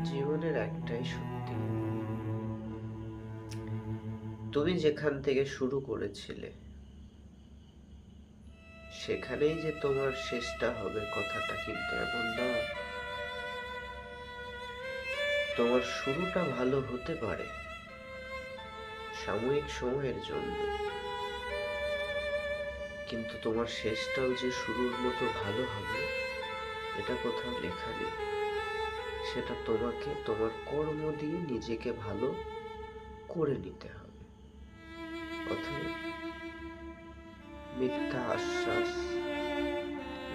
জীবনের একটাই সত্যি, তুমি যেখান থেকে শুরু করেছিলে সেখানেই যে তোমার শেষটা হবে কথাটা কিন্তু এমন না। তোমার শুরুটা ভালো হতে পারে সাময়িক সময়ের জন্য, কিন্তু তোমার শেষটাও যে শুরুর মতো ভালো হবে এটা কোথাও লেখা নেই। সেটা তোমাকে তোমার কর্ম দিয়ে নিজেকে ভালো করে নিতে হবে। অতএব মিথ্যা আশ্বাস,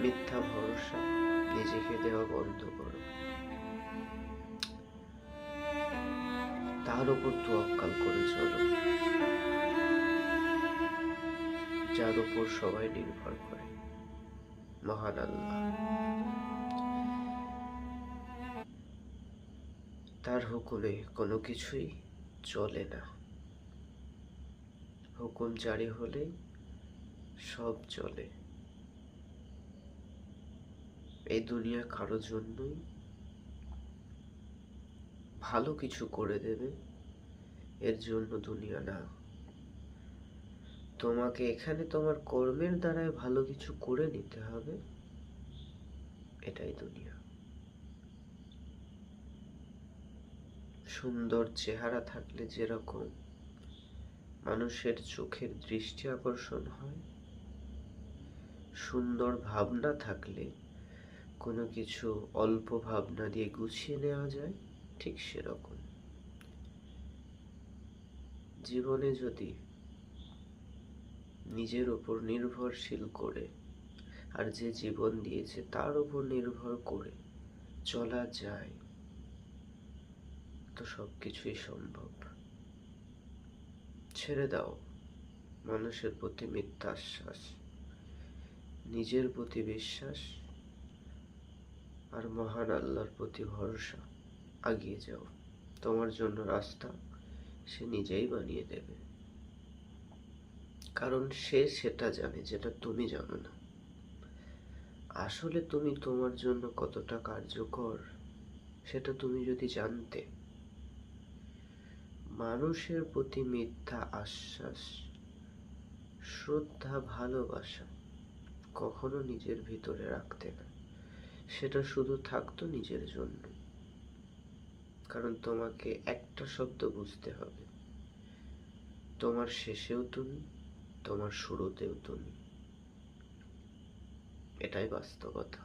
মিথ্যা ভরসা নিজেকে দেওয়া বন্ধ করো। তার উপর তোয়াক্কাল করে চলো, যার উপর সবাই নির্ভর করে, মহান আল্লাহ। তার হুকুমে কোনো কিছুই চলে না। হুকুম জারি হলেই সব চলে। এই দুনিয়া কারো জন্যই ভালো কিছু করে দেবে এর জন্য দুনিয়া না। তোমাকে এখানে তোমার কর্মের দ্বারাই ভালো কিছু করে নিতে হবে, এটাই দুনিয়া। সুন্দর চেহারা থাকলে যেরকম মানুষের চোখের দৃষ্টি আকর্ষণ হয়, সুন্দর ভাবনা থাকলে কোনো কিছু অল্প ভাবনা দিয়ে গুছিয়ে নেওয়া যায়, ঠিক সেরকম জীবনে যদি নিজের উপর নির্ভরশীল করে আর যে জীবন দিয়েছে তার উপর নির্ভর করে চলা যায় তো সবকিছুই সম্ভব। ছেড়ে দাও মানুষের প্রতি মিথ্যা আশ্বাস, নিজের প্রতি বিশ্বাস আর মহান আল্লাহর প্রতি ভরসা। এগিয়ে যাও, তোমার জন্য রাস্তা সে নিজেই বানিয়ে দেবে, কারণ সে সেটা জানে যেটা তুমি জানো না। আসলে তুমি তোমার জন্য কতটা কার্যকর সেটা তুমি যদি জানতে। মানুষের প্রতি মিথ্যা আশ্বাস, শ্রদ্ধা, ভালোবাসা কখনো নিজের ভিতরে রাখতে না। সেটা শুধু থাকতো নিজের জন্য। কারণ তোমাকে একটা শব্দ বুঝতে হবে, তোমার শেষেও তুমি, তোমার শুরুতেও তুমি। এটাই বাস্তবতা।